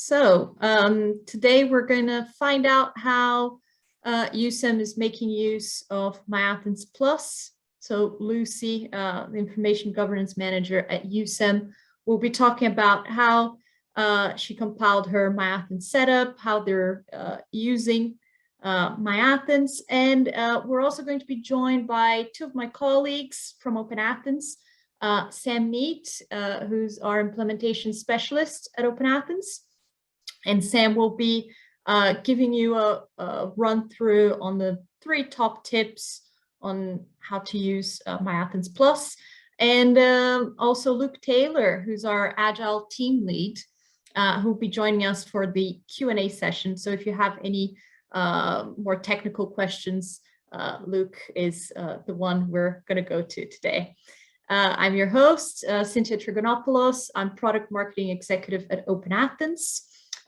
Today we're going to find out how UCEM is making use of MyAthens Plus. So Lucy, the Information Governance Manager at UCEM, will be talking about how she compiled her MyAthens setup, how they're using MyAthens, and we're also going to be joined by two of my colleagues from OpenAthens, Sam Neate, who's our implementation specialist at OpenAthens, and Sam will be giving you a run through on the 3 top tips on how to use MyAthens Plus, and also Luke Taylor, who's our agile team lead, who'll be joining us for the Q&A session. So if you have any more technical questions, Luke is the one we're going to go to today. I'm your host, Cintia Trigonopoulos. I'm Product Marketing Executive at OpenAthens.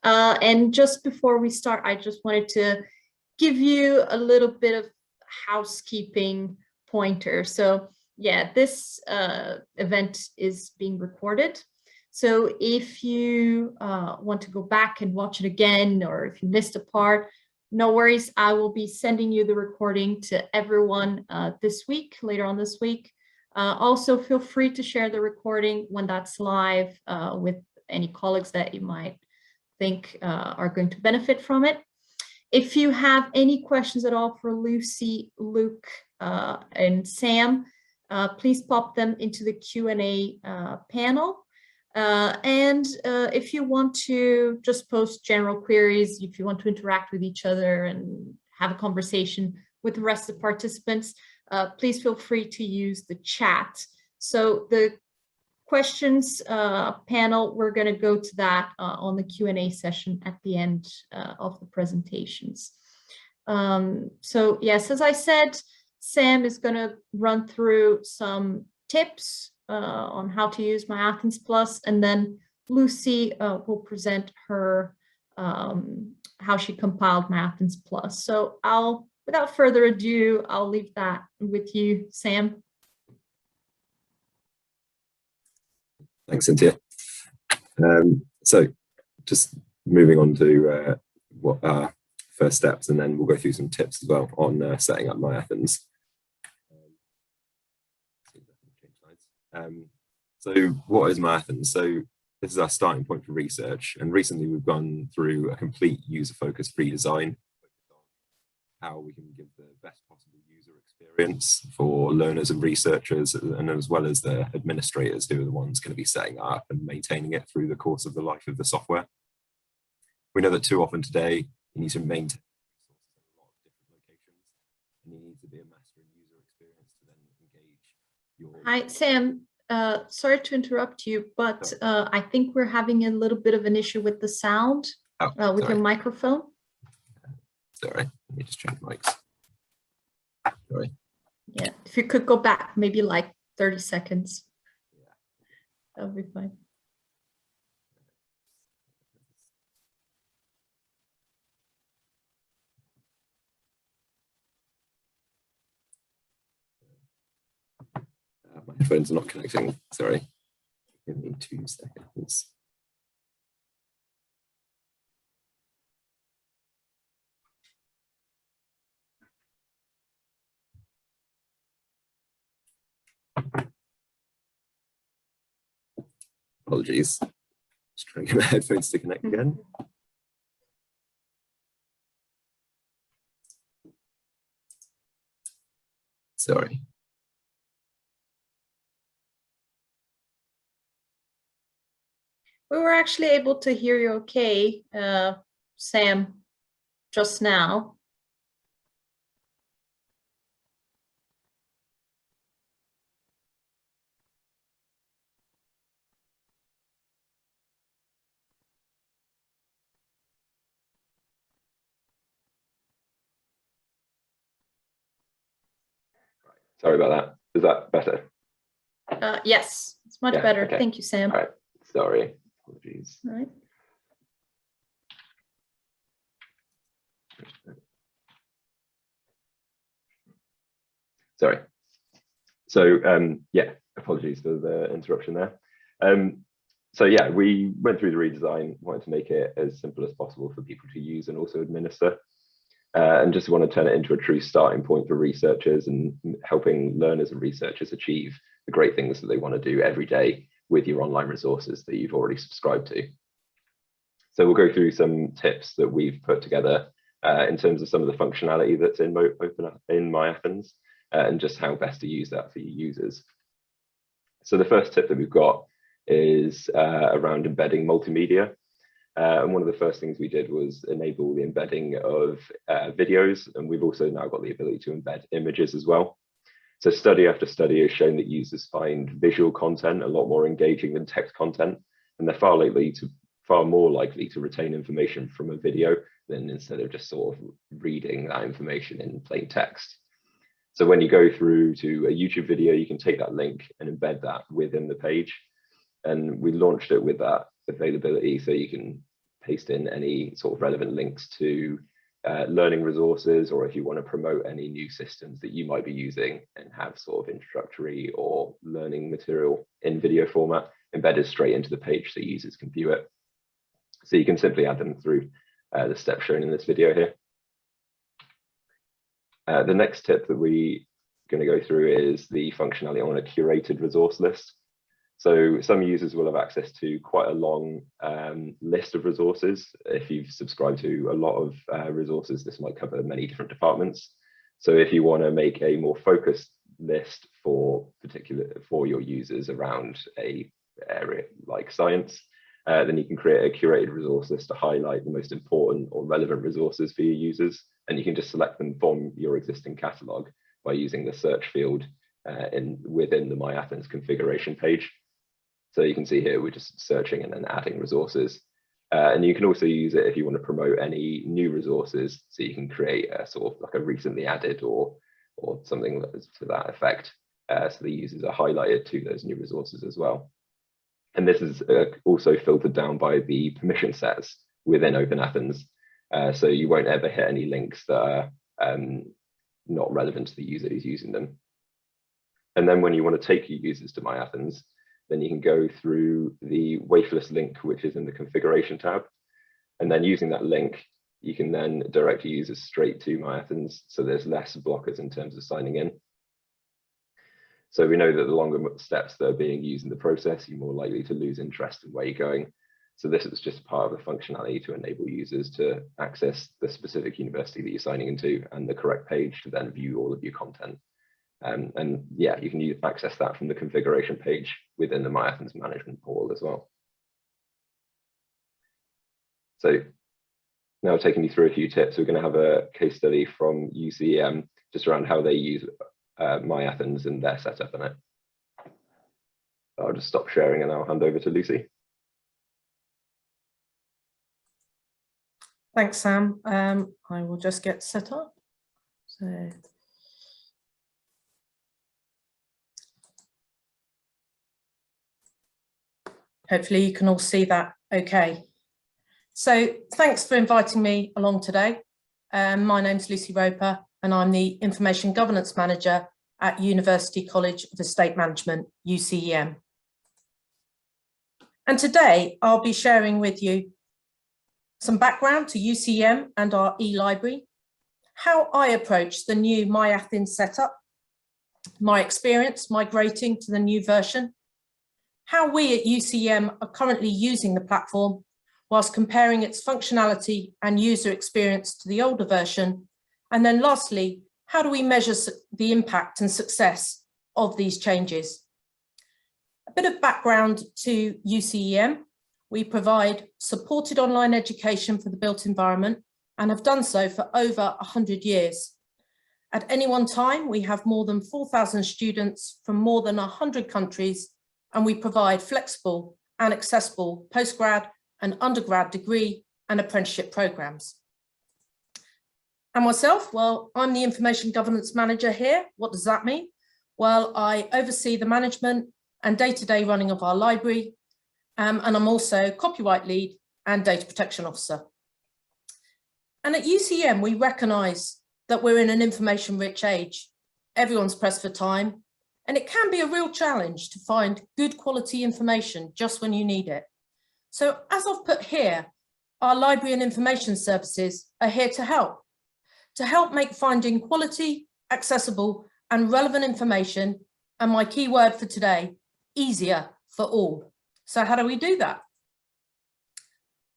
And just before we start, I just wanted to give you a little bit of housekeeping pointer. So yeah, this event is being recorded. So if you want to go back and watch it again, or if you missed a part, no worries. I will be sending you the recording to everyone this week, later on this week. Also, feel free to share the recording when that's live with any colleagues that you might think are going to benefit from it. If you have any questions at all for Lucy, Luke, and Sam, please pop them into the Q&A panel. And if you want to just post general queries, if you want to interact with each other and have a conversation with the rest of the participants, please feel free to use the chat. So the questions panel, we're going to go to that on the Q&A session at the end of the presentations. So yes, as I said, Sam is going to run through some tips on how to use MyAthens Plus, and then Lucy will present her how she compiled MyAthens Plus. So without further ado, I'll leave that with you, Sam. Thanks, Cynthia. So just moving on to what our first steps, and then we'll go through some tips as well on setting up MyAthens. So what is MyAthens? So this is our starting point for research, and recently we've gone through a complete user-focused redesign, how we can give the best possible user experience for learners and researchers, and as well as the administrators who are the ones going to be setting up and maintaining it through the course of the life of the software. We know that too often today you need to maintain a lot of different locations, and you need to be a master in user experience to then engage your... Hi, Sam. Sorry to interrupt you, but I think we're having a little bit of an issue with the sound with your microphone. Sorry, let me just change mics. Sorry. Yeah, if you could go back maybe like 30 seconds. Yeah. That would be fine. My headphones are not connecting, sorry. Give me 2 seconds. Apologies. Just trying to get my headphones to connect again. Sorry. We were actually able to hear you okay, Sam, just now. Sorry about that. Is that better? Yes, it's much better. Okay. Thank you, Sam. All right. Sorry. Apologies. All right. Sorry. So yeah, apologies for the interruption there. So yeah, we went through the redesign, wanted to make it as simple as possible for people to use and also administer. And just want to turn it into a true starting point for researchers and helping learners and researchers achieve the great things that they want to do every day with your online resources that you've already subscribed to. So we'll go through some tips that we've put together in terms of some of the functionality that's in MyAthens and just how best to use that for your users. So the first tip that we've got is around embedding multimedia. And one of the first things we did was enable the embedding of videos, and we've also now got the ability to embed images as well. So study after study has shown that users find visual content a lot more engaging than text content, and they're far more likely to retain information from a video than instead of just sort of reading that information in plain text. So when you go through to a YouTube video, you can take that link and embed that within the page. And we launched it with that availability, so you can paste in any sort of relevant links to learning resources, or if you want to promote any new systems that you might be using and have sort of introductory or learning material in video format embedded straight into the page so users can view it. So you can simply add them through the steps shown in this video here. The next tip that we're going to go through is the functionality on a curated resource list. So some users will have access to quite a long list of resources. If you've subscribed to a lot of resources, this might cover many different departments. So if you want to make a more focused list for your users around a area like science, then you can create a curated resource list to highlight the most important or relevant resources for your users. And you can just select them from your existing catalog by using the search field within the MyAthens configuration page. So you can see here, we're just searching and then adding resources. And you can also use it if you want to promote any new resources. So you can create a sort of like a recently added or something to that effect. So the users are highlighted to those new resources as well. And this is also filtered down by the permission sets within OpenAthens. So you won't ever hit any links that are not relevant to the user who's using them. And then when you want to take your users to MyAthens, then you can go through the wafeless link, which is in the configuration tab. And then using that link, you can then direct your users straight to MyAthens. So there's less blockers in terms of signing in. So we know that the longer steps that are being used in the process, you're more likely to lose interest in where you're going. So this is just part of the functionality to enable users to access the specific university that you're signing into and the correct page to then view all of your content. And yeah, you can access that from the configuration page within the MyAthens management portal as well. So now taking you through a few tips, we're going to have a case study from UCEM just around how they use MyAthens and their setup in it. I'll just stop sharing and I'll hand over to Lucy. Thanks, Sam. I will just get set up. So. Hopefully you can all see that okay. So thanks for inviting me along today. My name's Lucy Roper and I'm the Information Governance Manager at University College of Estate Management, UCEM. And today I'll be sharing with you some background to UCEM and our e-library, how I approach the new MyAthens setup, my experience migrating to the new version, how we at UCEM are currently using the platform whilst comparing its functionality and user experience to the older version, and then lastly, how do we measure the impact and success of these changes? A bit of background to UCEM. We provide supported online education for the built environment and have done so for over 100 years. At any one time, we have more than 4,000 students from more than 100 countries, and we provide flexible and accessible postgrad and undergrad degree and apprenticeship programs. And myself, well, I'm the Information Governance Manager here. What does that mean? Well, I oversee the management and day-to-day running of our library, and I'm also copyright lead and data protection officer. And at UCEM, we recognise that we're in an information-rich age. Everyone's pressed for time, And it can be a real challenge to find good quality information just when you need it. So as I've put here, our library and information services are here to help make finding quality, accessible and relevant information, and my key word for today, easier for all. So how do we do that?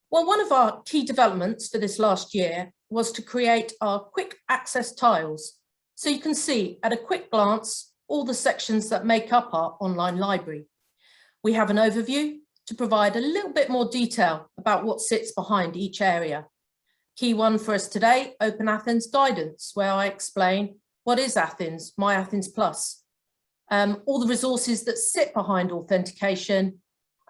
Well, one of our key developments for this last year was to create our quick access tiles. So you can see at a quick glance, all the sections that make up our online library. We have an overview to provide a little bit more detail about what sits behind each area. Key one for us today, OpenAthens guidance, where I explain what is Athens, MyAthens Plus, all the resources that sit behind authentication,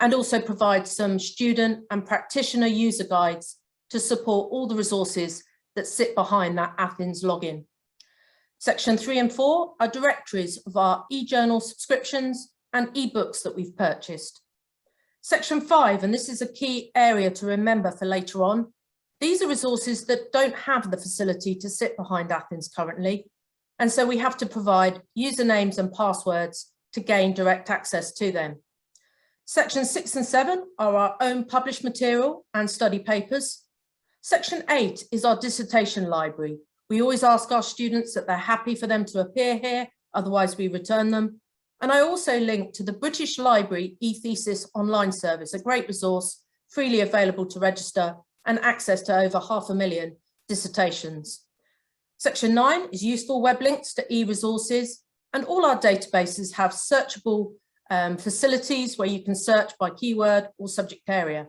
and also provide some student and practitioner user guides to support all the resources that sit behind that Athens login. Section 3 and 4 are directories of our e-journal subscriptions and ebooks that we've purchased. Section 5, and this is a key area to remember for later on, these are resources that don't have the facility to sit behind Athens currently, and so we have to provide usernames and passwords to gain direct access to them. Section 6 and 7 are our own published material and study papers. Section 8 is our dissertation library. We always ask our students that they're happy for them to appear here, otherwise we return them. And I also link to the British Library eThesis online service, a great resource, freely available to register and access to over 500,000 dissertations. Section 9 is useful web links to e-resources, and all our databases have searchable facilities where you can search by keyword or subject area.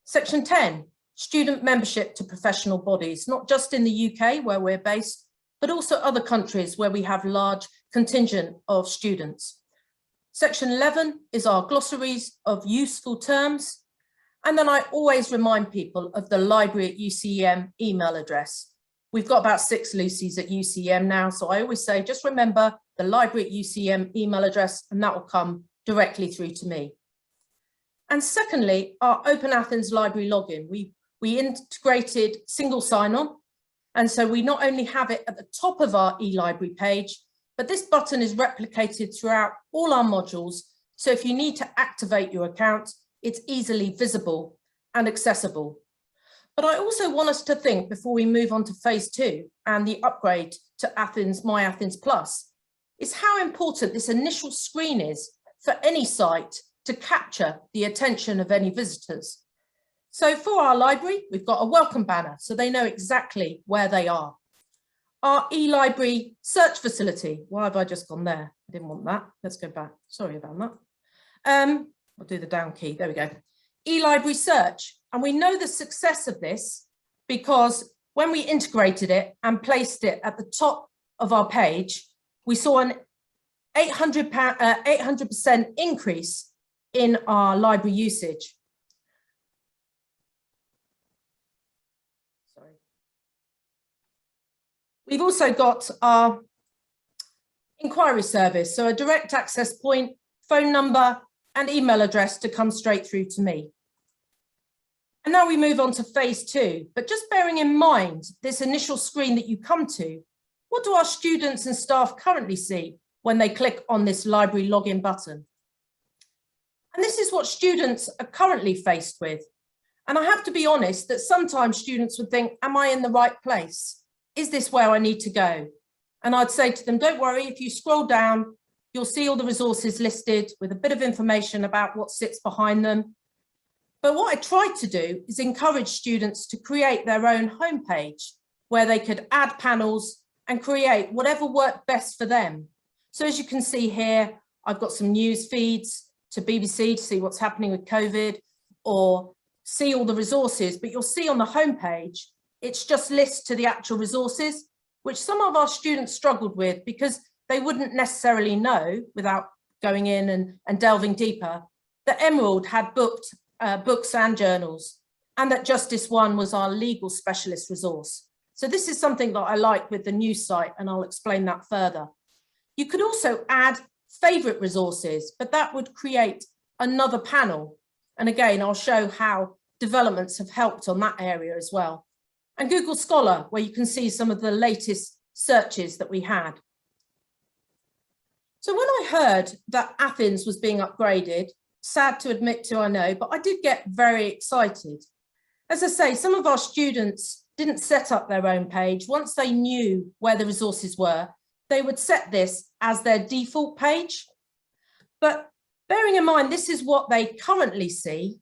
Section 10, student membership to professional bodies, not just in the UK where we're based, but also other countries where we have large contingent of students. Section 11 is our glossaries of useful terms. And then I always remind people of the library at UCEM email address. We've got about 6 Lucys at UCEM now, so I always say, just remember the library at UCEM email address, and that will come directly through to me. And secondly, our OpenAthens library login. We integrated single sign-on, and so we not only have it at the top of our e-library page, but this button is replicated throughout all our modules. So if you need to activate your account, it's easily visible and accessible. But I also want us to think, before we move on to phase 2 and the upgrade to Athens, MyAthens Plus, is how important this initial screen is for any site to capture the attention of any visitors. So for our library, we've got a welcome banner, so they know exactly where they are. Our e-library search facility. Why have I just gone there? I didn't want that. Let's go back. Sorry about that. I'll do the down key. There we go. E-library search. And we know the success of this because when we integrated it and placed it at the top of our page, we saw an 800% increase in our library usage. Sorry. We've also got our inquiry service, so a direct access point, phone number and email address to come straight through to me. And now we move on to phase 2, but just bearing in mind this initial screen that you come to, what do our students and staff currently see when they click on this library login button? And this is what students are currently faced with. And I have to be honest that sometimes students would think, am I in the right place? Is this where I need to go? And I'd say to them, don't worry, if you scroll down, you'll see all the resources listed with a bit of information about what sits behind them. But what I tried to do is encourage students to create their own homepage where they could add panels and create whatever worked best for them. So as you can see here, I've got some news feeds to BBC to see what's happening with COVID or see all the resources, but you'll see on the homepage, it's just lists to the actual resources, which some of our students struggled with because they wouldn't necessarily know without going in and delving deeper that Emerald had booked books and journals, and that Justice One was our legal specialist resource. So this is something that I like with the new site, and I'll explain that further. You could also add favorite resources, but that would create another panel. And again, I'll show how developments have helped on that area as well. And Google Scholar, where you can see some of the latest searches that we had. So when I heard that Athens was being upgraded, sad to admit to, I know, but I did get very excited. As I say, some of our students didn't set up their own page. Once they knew where the resources were, they would set this as their default page. But bearing in mind, this is what they currently see,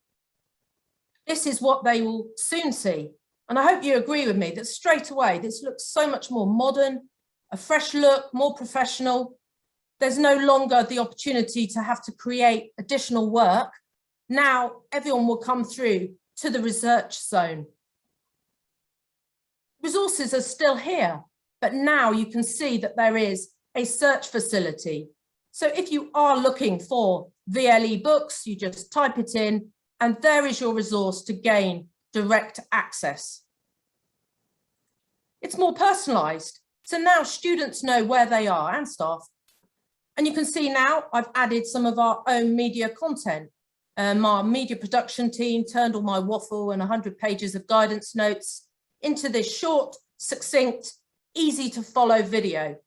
this is what they will soon see. And I hope you agree with me that straight away, this looks so much more modern, a fresh look, more professional. There's no longer the opportunity to have to create additional work. Now everyone will come through to the research zone. Resources are still here, but now you can see that there is a search facility. So if you are looking for VLE books, you just type it in and there is your resource to gain direct access. It's more personalized. So now students know where they are and staff. And you can see now I've added some of our own media content. Our media production team turned all my waffle and 100 pages of guidance notes into this short, succinct, easy to follow video.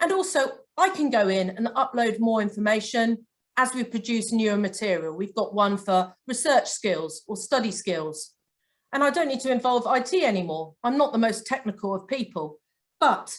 And also I can go in and upload more information as we produce newer material. We've got one for research skills or study skills. And I don't need to involve IT anymore. I'm not the most technical of people, but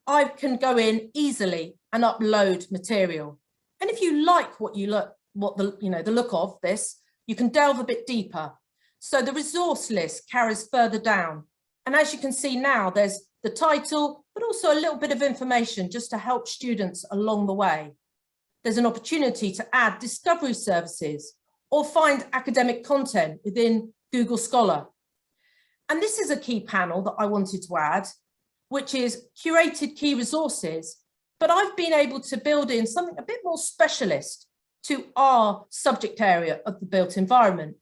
I can go in easily and upload material. And if you like the look of this, you can delve a bit deeper. So the resource list carries further down. And as you can see now, there's the title, but also a little bit of information just to help students along the way. There's an opportunity to add discovery services or find academic content within Google Scholar. And this is a key panel that I wanted to add, which is Curated Key Resources. But I've been able to build in something a bit more specialist to our subject area of the built environment.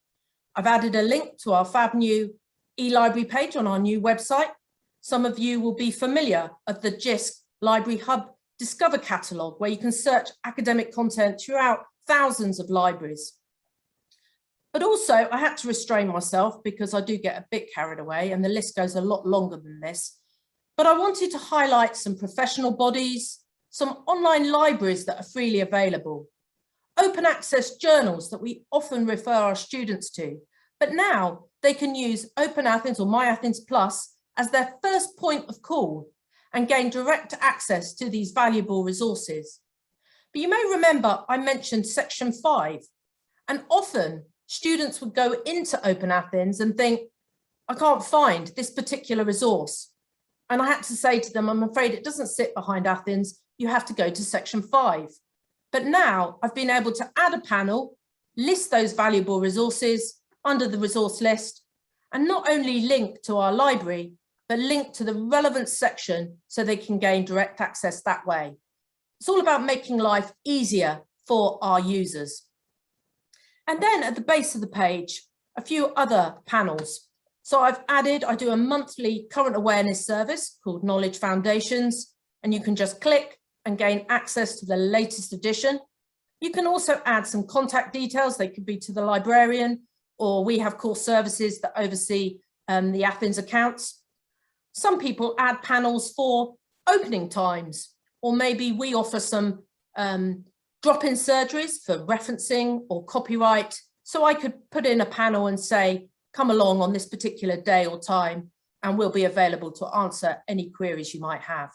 I've added a link to our fab new e-library page on our new website. Some of you will be familiar of the JISC Library Hub Discover catalogue, where you can search academic content throughout thousands of libraries. But also I had to restrain myself because I do get a bit carried away and the list goes a lot longer than this. But I wanted to highlight some professional bodies, some online libraries that are freely available, open access journals that we often refer our students to, but now they can use OpenAthens or MyAthens Plus as their first point of call and gain direct access to these valuable resources. But you may remember I mentioned section 5, and often students would go into OpenAthens and think, I can't find this particular resource. And I had to say to them, I'm afraid it doesn't sit behind Athens, you have to go to section 5. But now I've been able to add a panel, list those valuable resources under the resource list, and not only link to our library, but link to the relevant section so they can gain direct access that way. It's all about making life easier for our users. And then at the base of the page, a few other panels. So I do a monthly current awareness service called Knowledge Foundations, and you can just click and gain access to the latest edition. You can also add some contact details. They could be to the librarian, or we have core services that oversee the Athens accounts. Some people add panels for opening times, or maybe we offer some drop-in surgeries for referencing or copyright. So I could put in a panel and say, come along on this particular day or time, and we'll be available to answer any queries you might have.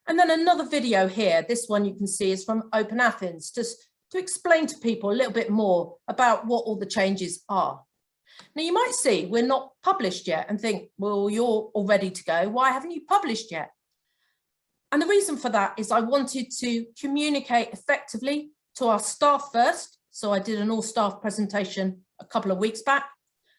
And then another video here, this one you can see is from OpenAthens, just to explain to people a little bit more about what all the changes are. Now you might see we're not published yet and think, well, you're all ready to go. Why haven't you published yet? And the reason for that is I wanted to communicate effectively to our staff first. So I did an all staff presentation a couple of weeks back.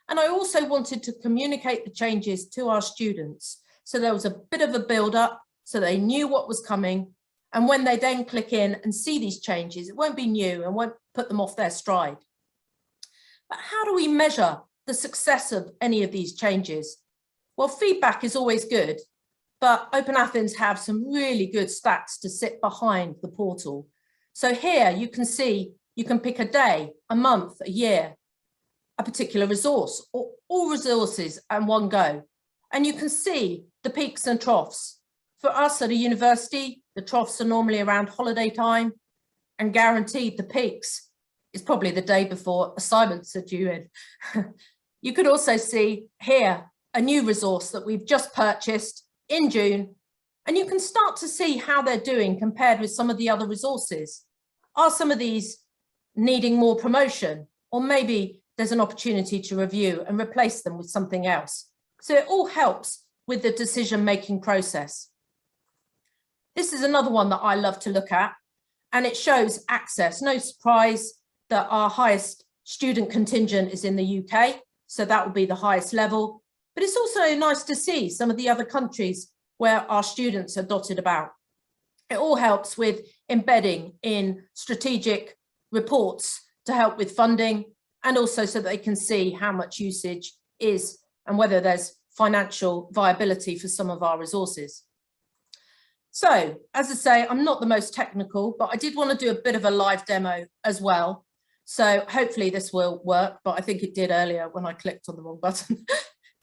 And I also wanted to communicate the changes to our students. So there was a bit of a build up so they knew what was coming. And when they then click in and see these changes, it won't be new and won't put them off their stride. But how do we measure the success of any of these changes? Well, feedback is always good, but OpenAthens have some really good stats to sit behind the portal. So here you can see, you can pick a day, a month, a year, a particular resource, or all resources at one go. And you can see the peaks and troughs. For us at a university, The troughs are normally around holiday time, and guaranteed the peaks is probably the day before assignments are due in. You could also see here a new resource that we've just purchased in June, and you can start to see how they're doing compared with some of the other resources. Are some of these needing more promotion, or maybe there's an opportunity to review and replace them with something else? So it all helps with the decision-making process. This is another one that I love to look at, and it shows access. No surprise that our highest student contingent is in the UK, so that will be the highest level. But it's also nice to see some of the other countries where our students are dotted about. It all helps with embedding in strategic reports to help with funding, and also so that they can see how much usage is and whether there's financial viability for some of our resources. So, as I say, I'm not the most technical, but I did want to do a bit of a live demo as well. So hopefully this will work, but I think it did earlier when I clicked on the wrong button.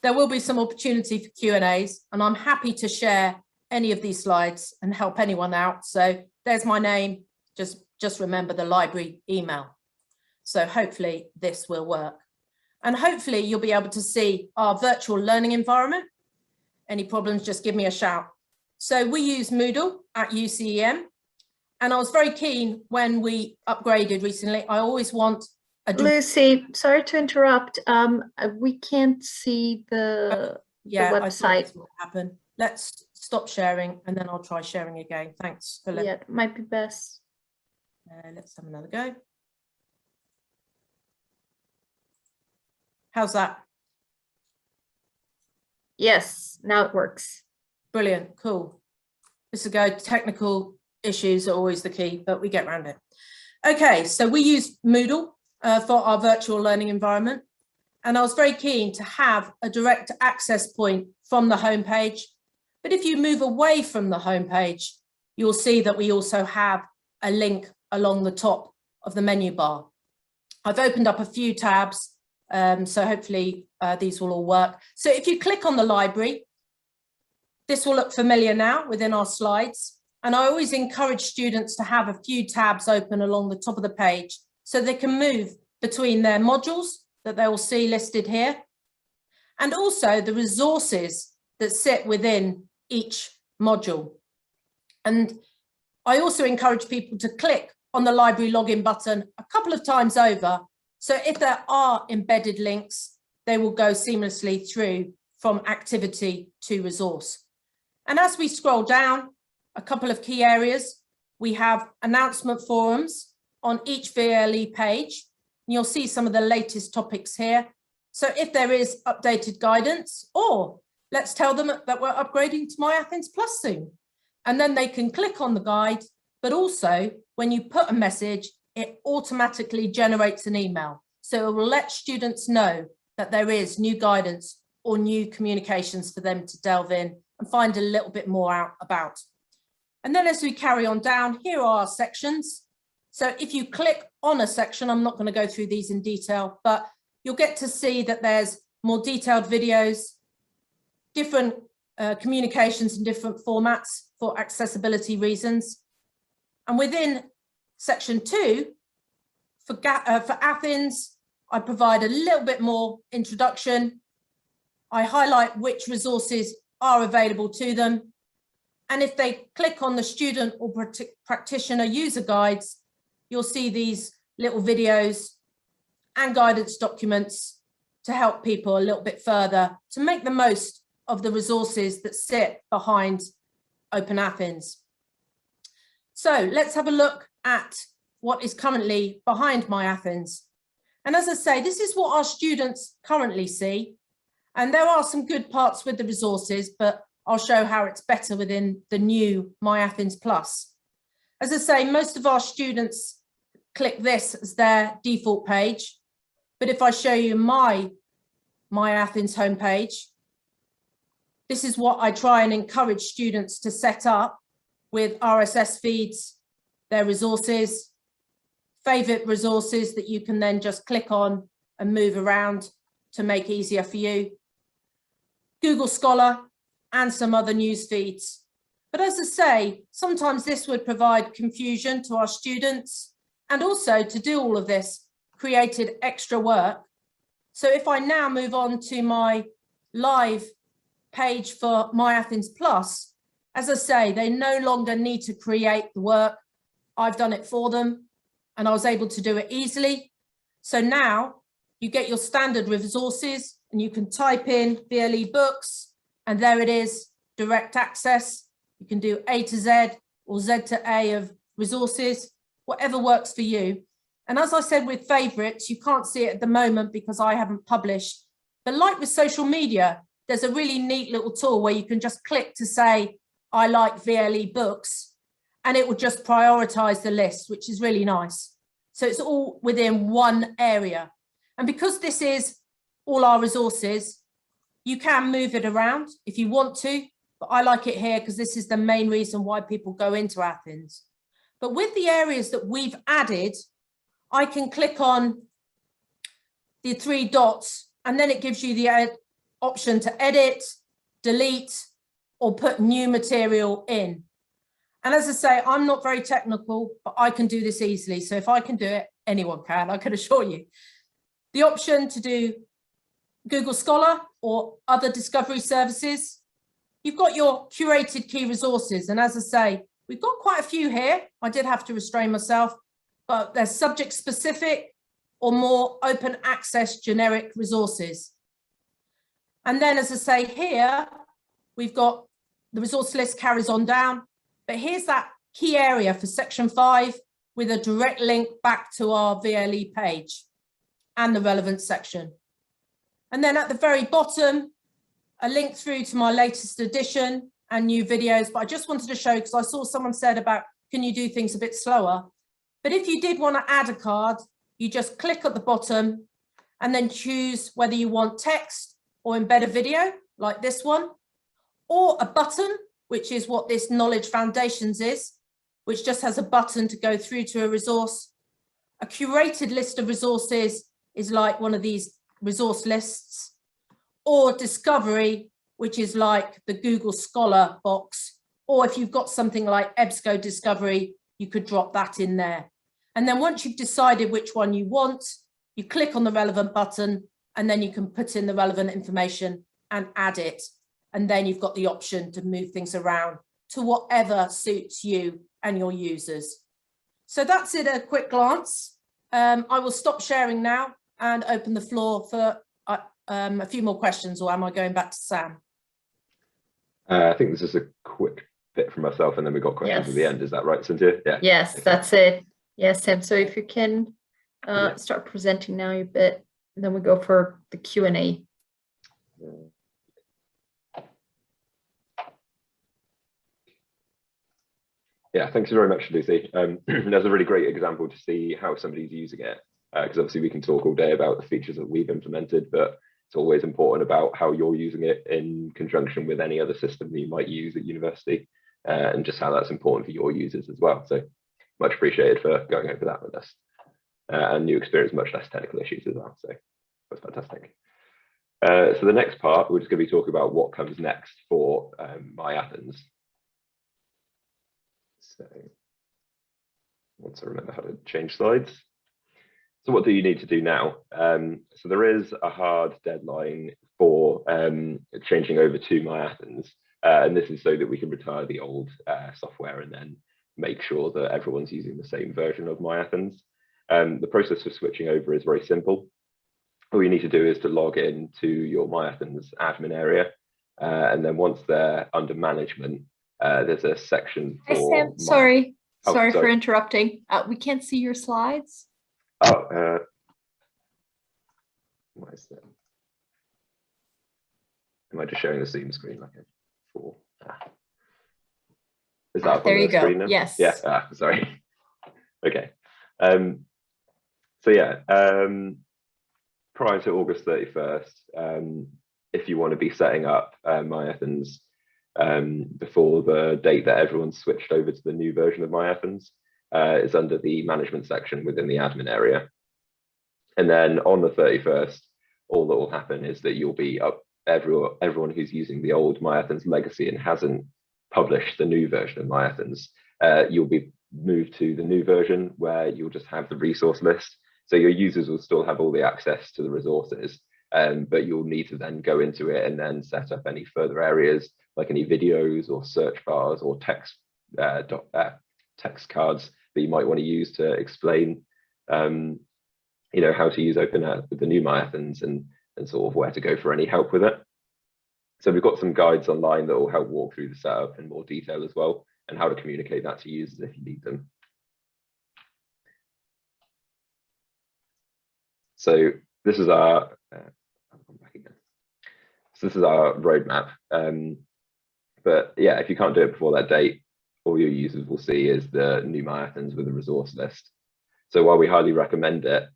There will be some opportunity for Q&As, and I'm happy to share any of these slides and help anyone out. So there's my name, just remember the library email. So hopefully this will work. And hopefully you'll be able to see our virtual learning environment. Any problems, just give me a shout. So we use Moodle at UCEM, and I was very keen when we upgraded recently. I always want a... Lucy, sorry to interrupt. We can't see the website. I thought this might happen. Let's stop sharing and then I'll try sharing again. Thanks for letting me. Yeah, it might be best. Let's have another go. How's that? Yes, now it works. Brilliant, cool. This will go. Technical issues are always the key, but we get around it. Okay, so we use Moodle for our virtual learning environment. And I was very keen to have a direct access point from the homepage. But if you move away from the homepage, you'll see that we also have a link along the top of the menu bar. I've opened up a few tabs, so hopefully these will all work. So if you click on the library, this will look familiar now within our slides. And I always encourage students to have a few tabs open along the top of the page so they can move between their modules that they will see listed here, and also the resources that sit within each module. And I also encourage people to click on the library login button a couple of times over. So if there are embedded links, they will go seamlessly through from activity to resource. And as we scroll down, a couple of key areas, we have announcement forums on each VLE page. You'll see some of the latest topics here. So if there is updated guidance, or let's tell them that we're upgrading to MyAthens Plus soon, and then they can click on the guide, but also when you put a message, it automatically generates an email. So it will let students know that there is new guidance or new communications for them to delve in and find a little bit more out about. And then as we carry on down, here are our sections. So if you click on a section, I'm not going to go through these in detail, but you'll get to see that there's more detailed videos, different communications in different formats for accessibility reasons. And within section 2, for Athens, I provide a little bit more introduction. I highlight which resources are available to them. And if they click on the student or practitioner user guides, you'll see these little videos and guidance documents to help people a little bit further to make the most of the resources that sit behind OpenAthens. So let's have a look at what is currently behind MyAthens. And as I say, this is what our students currently see. And there are some good parts with the resources, but I'll show how it's better within the new MyAthens Plus. As I say, most of our students click this as their default page. But if I show you my MyAthens homepage, this is what I try and encourage students to set up with RSS feeds, their resources, favorite resources that you can then just click on and move around to make easier for you, Google Scholar, and some other news feeds. But as I say, sometimes this would provide confusion to our students, and also to do all of this created extra work. So if I now move on to my live page for MyAthens Plus, as I say, they no longer need to create the work. I've done it for them and I was able to do it easily. So now you get your standard resources and you can type in VLE books and there it is, direct access. You can do A to Z or Z to A of resources, whatever works for you. And as I said with favorites, you can't see it at the moment because I haven't published. But like with social media, there's a really neat little tool where you can just click to say, I like VLE books, and it will just prioritize the list, which is really nice. So it's all within one area. And because this is all our resources, you can move it around if you want to, but I like it here because this is the main reason why people go into Athens. But with the areas that we've added, I can click on the 3 dots and then it gives you the option to edit, delete, or put new material in. And as I say, I'm not very technical, but I can do this easily. So if I can do it, anyone can, I can assure you. The option to do Google Scholar or other discovery services. You've got your curated key resources. And as I say, we've got quite a few here. I did have to restrain myself, but they're subject specific or more open access generic resources. And then as I say here, we've got the resource list carries on down, but here's that key area for section 5 with a direct link back to our VLE page and the relevant section. And then at the very bottom, a link through to my latest edition and new videos. But I just wanted to show, because I saw someone said about, can you do things a bit slower? But if you did want to add a card, you just click at the bottom and then choose whether you want text or embed a video like this one, or a button, which is what this Knowledge Foundations is, which just has a button to go through to a resource. A curated list of resources is like one of these resource lists, or discovery, which is like the Google Scholar box, or if you've got something like EBSCO Discovery, you could drop that in there. And then once you've decided which one you want, you click on the relevant button and then you can put in the relevant information and add it. And then you've got the option to move things around to whatever suits you and your users. So that's it at a quick glance. I will stop sharing now and open the floor for a few more questions, or am I going back to Sam? I think this is a quick bit from myself and then we've got questions at the end. Is that right, Cynthia? Yeah. Yes, okay. That's it. Yes, Sam. So if you can start presenting now a bit, and then we go for the Q&A. Yeah, thanks very much, Lucy. That's a really great example to see how somebody's using it, because obviously we can talk all day about the features that we've implemented, but it's always important about how you're using it in conjunction with any other system that you might use at university, and just how that's important for your users as well. So much appreciated for going over that with us. And you experience much less technical issues as well, so that's fantastic. So the next part, we're just going to be talking about what comes next for MyAthens. So once I remember how to change slides. So what do you need to do now? So there is a hard deadline for changing over to MyAthens, and this is so that we can retire the old software and then make sure that everyone's using the same version of MyAthens. The process for switching over is very simple. All you need to do is to log in to your MyAthens admin area, and then once they're under management, there's a section for... Hey, Sam, sorry for interrupting. We can't see your slides. Oh, what is that? Am I just showing the Zoom screen like before? Is that there on you the go? screen now? Yes. Yeah. Sorry. Okay. So yeah, prior to August 31st, if you want to be setting up MyAthens before the date that everyone's switched over to the new version of MyAthens, it's under the management section within the admin area. And then on the 31st, all that will happen is that you'll be up, everyone who's using the old MyAthens legacy and hasn't publish the new version of MyAthens, you'll be moved to the new version where you'll just have the resource list. So your users will still have all the access to the resources, but you'll need to then go into it and then set up any further areas, like any videos or search bars or text cards that you might want to use to explain, you know, how to use OpenAthens with the new MyAthens and sort of where to go for any help with it. So we've got some guides online that will help walk through the setup in more detail as well, and how to communicate that to users if you need them. So this is our this is our roadmap. But yeah, if you can't do it before that date, all your users will see is the new MyAthens with a resource list. So while we highly recommend it,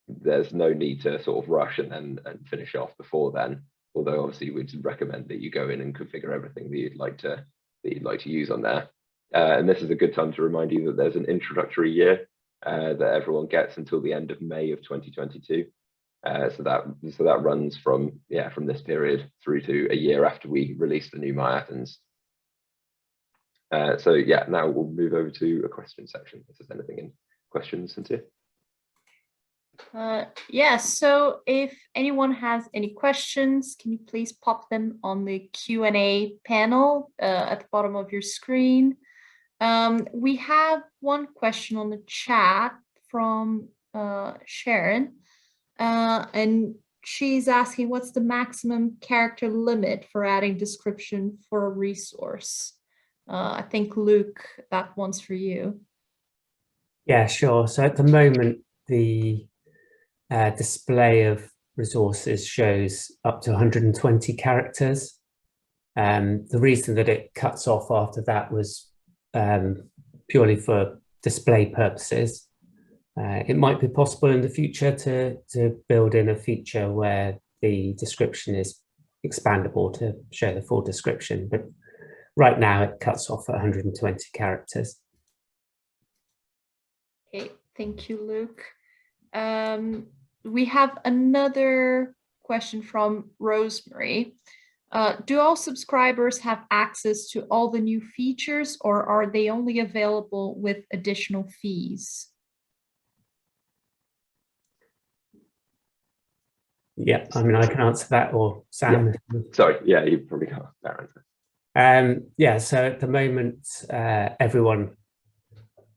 there's no need to sort of rush and finish off before then. Although obviously we'd recommend that you go in and configure everything that you'd like to use on there. And this is a good time to remind you that there's an introductory year that everyone gets until the end of May of 2022. So that runs from this period through to a year after we release the new MyAthens. So yeah, now we'll move over to a question section. If there's anything in questions, Cintia. Yes, so if anyone has any questions, can you please pop them on the Q&A panel at the bottom of your screen? We have one question on the chat from Sharon, and she's asking, what's the maximum character limit for adding description for a resource? I think, Luke, that one's for you. Yeah, sure. So at the moment, the display of resources shows up to 120 characters. The reason that it cuts off after that was purely for display purposes. It might be possible in the future to build in a feature where the description is expandable to show the full description, but right now it cuts off at 120 characters. Okay, thank you, Luke. We have another question from Rosemary. Do all subscribers have access to all the new features, or are they only available with additional fees? Yeah, I mean, I can answer that, or Sam. Yeah. Sorry, yeah, you probably got that answer. Yeah, so at the moment, everyone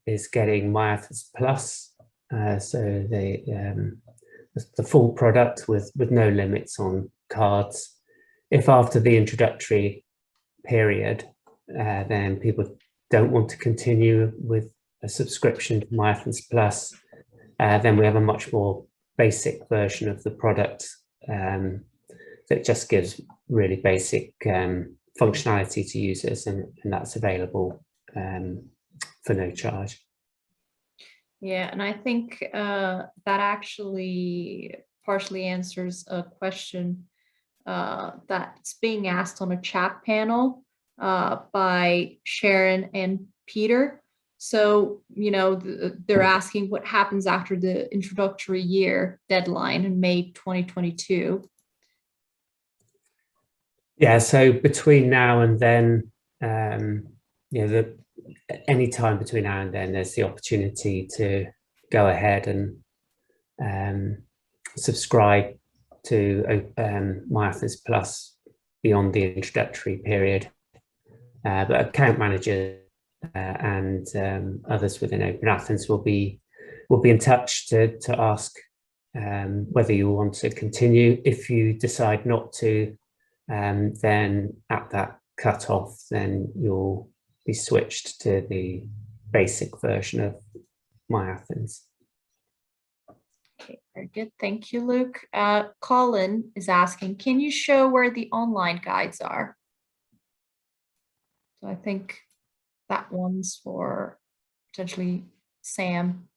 is getting MyAthens Plus. So the full product with no limits on cards. If after the introductory period, then people don't want to continue with a subscription to MyAthens Plus, then we have a much more basic version of the product that just gives really basic functionality to users, and that's available for no charge. Yeah, and I think that actually partially answers a question that's being asked on a chat panel by Sharon and Peter. So, you know, they're asking what happens after the introductory year deadline in May 2022. Yeah, so between now and then, you know, any time between now and then, there's the opportunity to go ahead and subscribe to MyAthens Plus beyond the introductory period. But account managers and others within OpenAthens will be in touch to ask whether you want to continue. If you decide not to, then at that cutoff, then you'll be switched to the basic version of MyAthens. Okay, very good. Thank you, Luke. Colin is asking, can you show where the online guides are? So I think that one's for potentially Sam.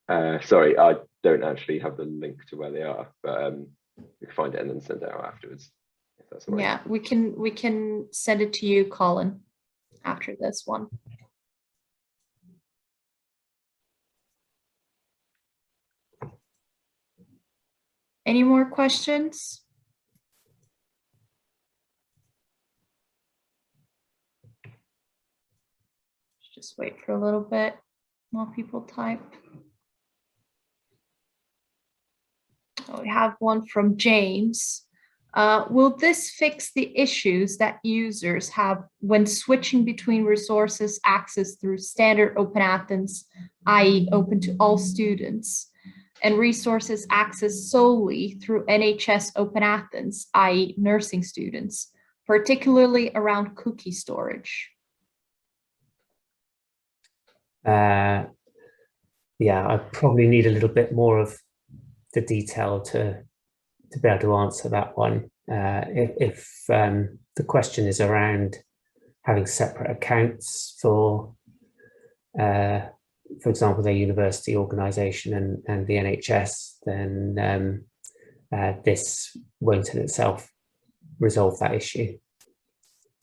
Sorry, I don't actually have the link to where they are, but we can find it and then send it out afterwards. If that's all right. Yeah, we can send it to you, Colin, after this one. Any more questions? Just wait for a little bit. More people type. Oh, we have one from James. Will this fix the issues that users have when switching between resources accessed through standard OpenAthens, i.e. open to all students, and resources accessed solely through NHS OpenAthens, i.e. nursing students, particularly around cookie storage? Yeah, I probably need a little bit more of the detail to be able to answer that one. If the question is around having separate accounts for example, their university organisation and the NHS, then this won't in itself resolve that issue.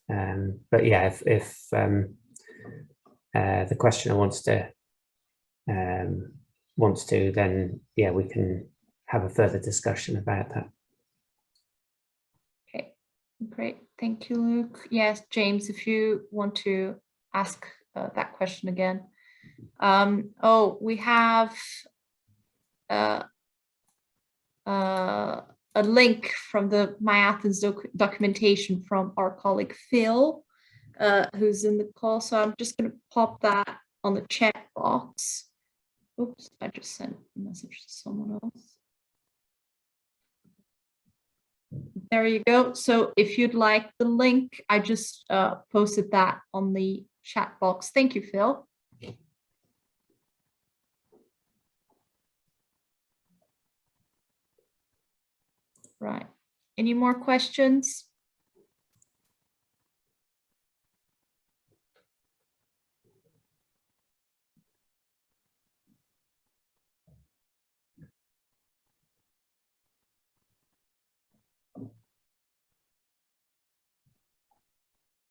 But yeah, if the questioner wants to, then yeah, we can have a further discussion about that. Okay, great. Thank you, Luke. Yes, James, if you want to ask that question again. Oh, we have a link from the MyAthens documentation from our colleague Phil, who's in the call. So I'm just going to pop that on the chat box. Oops, I just sent a message to someone else. There you go. So if you'd like the link, I just posted that on the chat box. Thank you, Phil. Right. Any more questions?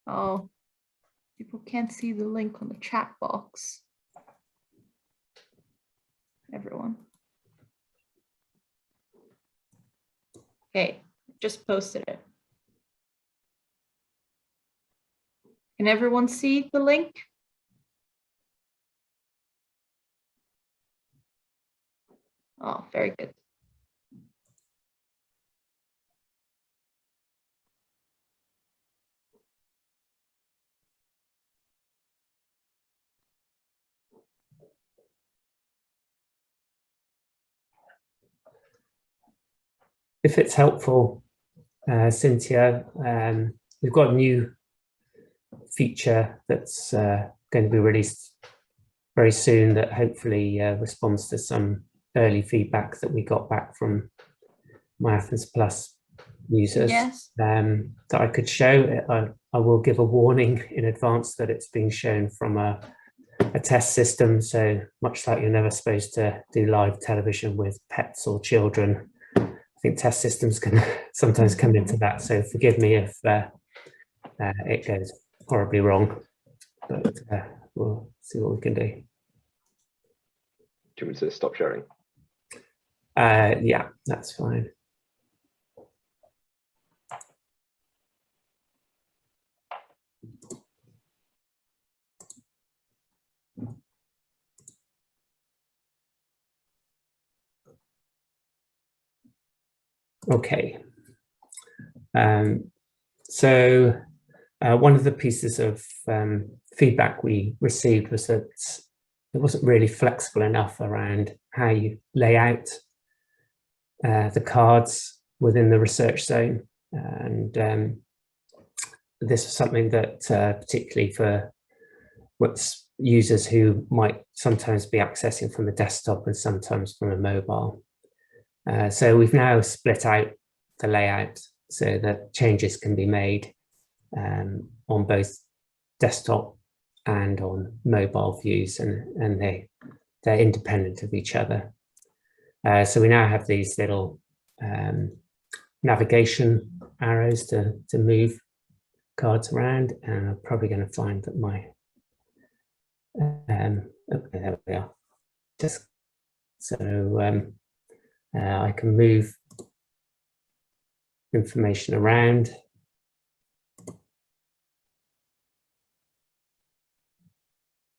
Oh, people can't see the link on the chat box. Everyone. Okay, just posted it. Can everyone see the link? Oh, very good. If it's helpful, Cintia, we've got a new feature that's going to be released very soon that hopefully responds to some early feedback that we got back from MyAthens Plus users. Yes. That I could show. I will give a warning in advance that it's being shown from a test system, so much like you're never supposed to do live television with pets or children, I think test systems can sometimes come into that, so forgive me if it goes horribly wrong, but we'll see what we can do. Do you want me to stop sharing? Yeah, that's fine. Okay. So one of the pieces of feedback we received was that it wasn't really flexible enough around how you lay out the cards within the research zone. And this was something that particularly for what's users who might sometimes be accessing from a desktop and sometimes from a mobile. So we've now split out the layout so that changes can be made on both desktop and on mobile views, and they're independent of each other. So we now have these little navigation arrows to move cards around, and I'm probably going to find that my okay, there we are. Just so I can move information around.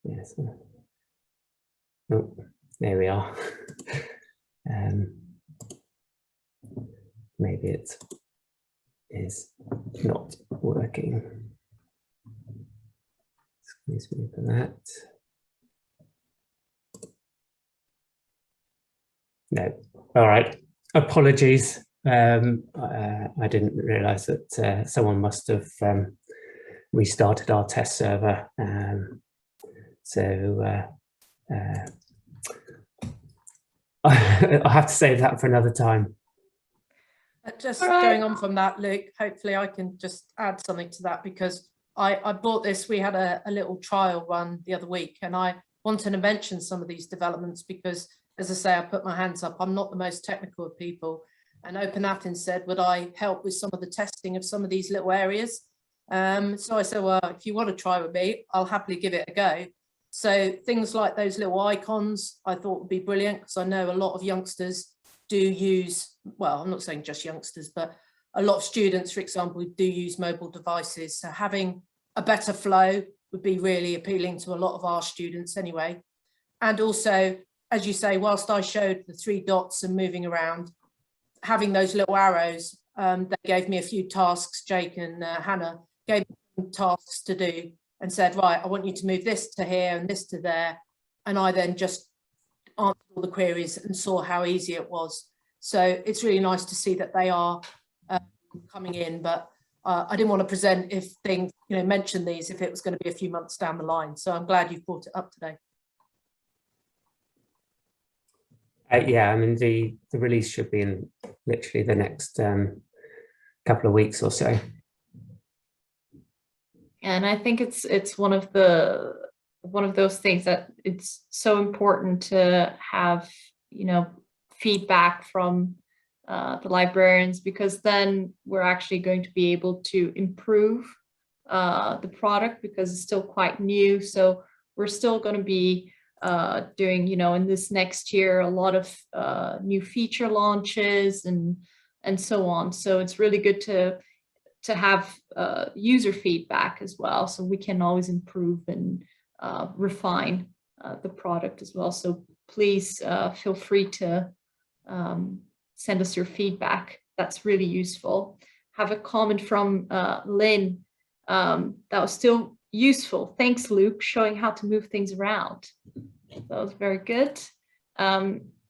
Yes. Oh, there we are. Maybe it is not working. Excuse me for that. No, all right. Apologies. I didn't realize that someone must have restarted our test server. I'll have to save that for another time. Just All right. going on from that, Luke, hopefully I can just add something to that, because I bought this. We had a little trial run the other week, and I wanted to mention some of these developments because, as I say, I put my hands up. I'm not the most technical of people. And OpenAthens said, would I help with some of the testing of some of these little areas? So I said, well, if you want to try with me, I'll happily give it a go. So things like those little icons I thought would be brilliant, because I know a lot of youngsters do use, well, I'm not saying just youngsters, but a lot of students, for example, do use mobile devices. So having a better flow would be really appealing to a lot of our students anyway. And also, as you say, whilst I showed the 3 dots and moving around, having those little arrows, they gave me a few tasks. Jake and Hannah gave me tasks to do and said, right, I want you to move this to here and this to there. And I then just answered all the queries and saw how easy it was. So it's really nice to see that they are coming in, but I didn't want to present if things, mention these if it was going to be a few months down the line. So I'm glad you've brought it up today. Yeah, I mean, the release should be in literally the next couple of weeks or so. And I think it's one of those things that it's so important to have, feedback from the librarians, because then we're actually going to be able to improve the product, because it's still quite new. So we're still going to be doing, in this next year, a lot of new feature launches and so on. So it's really good to have user feedback as well, so we can always improve and refine the product as well. So please feel free to send us your feedback. That's really useful. Have a comment from Lynn. That was still useful. Thanks, Luke, showing how to move things around. That was very good.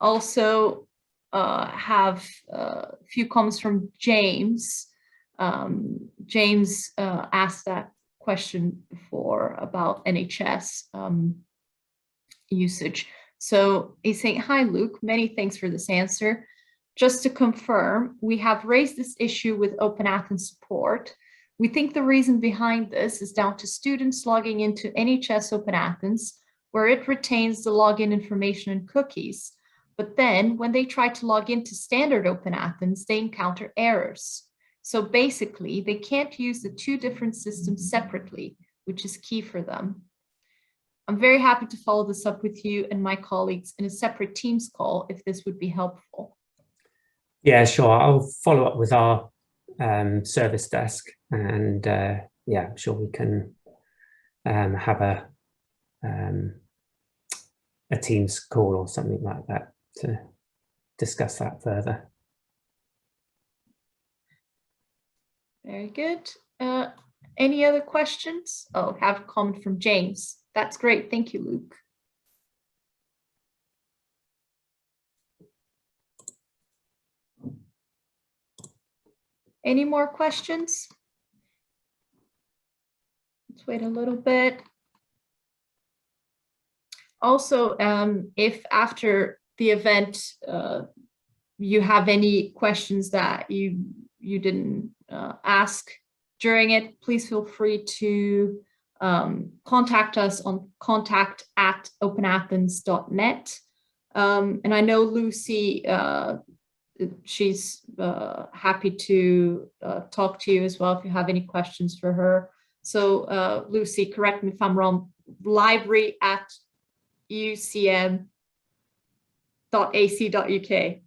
Also have a few comments from James. James asked that question before about NHS usage. So he's saying, hi, Luke, many thanks for this answer. Just to confirm, we have raised this issue with OpenAthens support. We think the reason behind this is down to students logging into NHS OpenAthens, where it retains the login information and cookies. But then when they try to log into standard OpenAthens, they encounter errors. So basically, they can't use the 2 different systems separately, which is key for them. I'm very happy to follow this up with you and my colleagues in a separate Teams call if this would be helpful. Yeah, sure. I'll follow up with our service desk, and yeah, I'm sure we can have a Teams call or something like that to discuss that further. Very good. Any other questions? Oh, have a comment from James. That's great. Thank you, Luke. Any more questions? Let's wait a little bit. Also, if after the event you have any questions that you didn't ask during it, please feel free to contact us on contact@openathens.net. And I know Lucy, she's happy to talk to you as well if you have any questions for her. So Lucy, correct me if I'm wrong, library@ucm.ac.uk.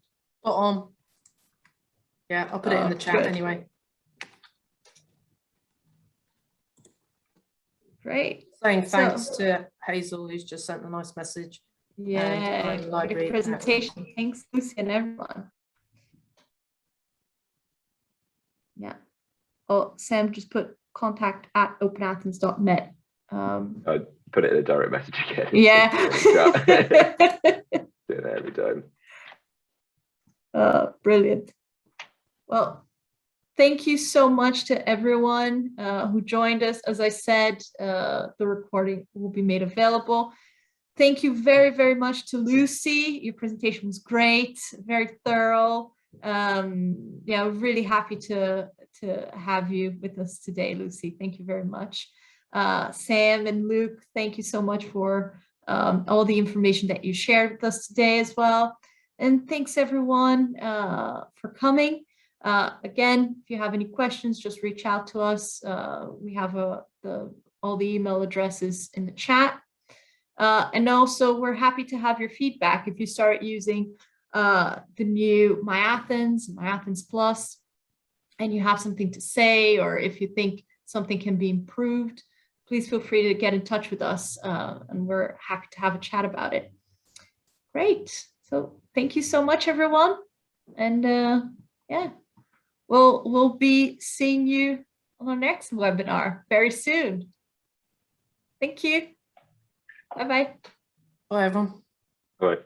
Yeah, I'll put it in the chat anyway. Great. Saying thanks to Hazel, who's just sent a nice message. Yeah, And library great presentation. Thanks, Lucy, and everyone. Yeah. Oh, Sam just put contact@openathens.net. I put it in a direct message again. Yeah. Do it every time. Brilliant. Well, thank you so much to everyone who joined us. As I said, the recording will be made available. Thank you very, very much to Lucy. Your presentation was great, very thorough. Yeah, we're really happy to have you with us today, Lucy. Thank you very much. Sam and Luke, thank you so much for all the information that you shared with us today as well. And thanks everyone for coming. Again, if you have any questions, just reach out to us. We have all the email addresses in the chat. And also, we're happy to have your feedback. If you start using the new MyAthens Plus, and you have something to say, or if you think something can be improved, please feel free to get in touch with us, and we're happy to have a chat about it. Great. So thank you so much, everyone. And yeah, we'll be seeing you on our next webinar very soon. Thank you. Bye-bye. Bye, everyone. All right.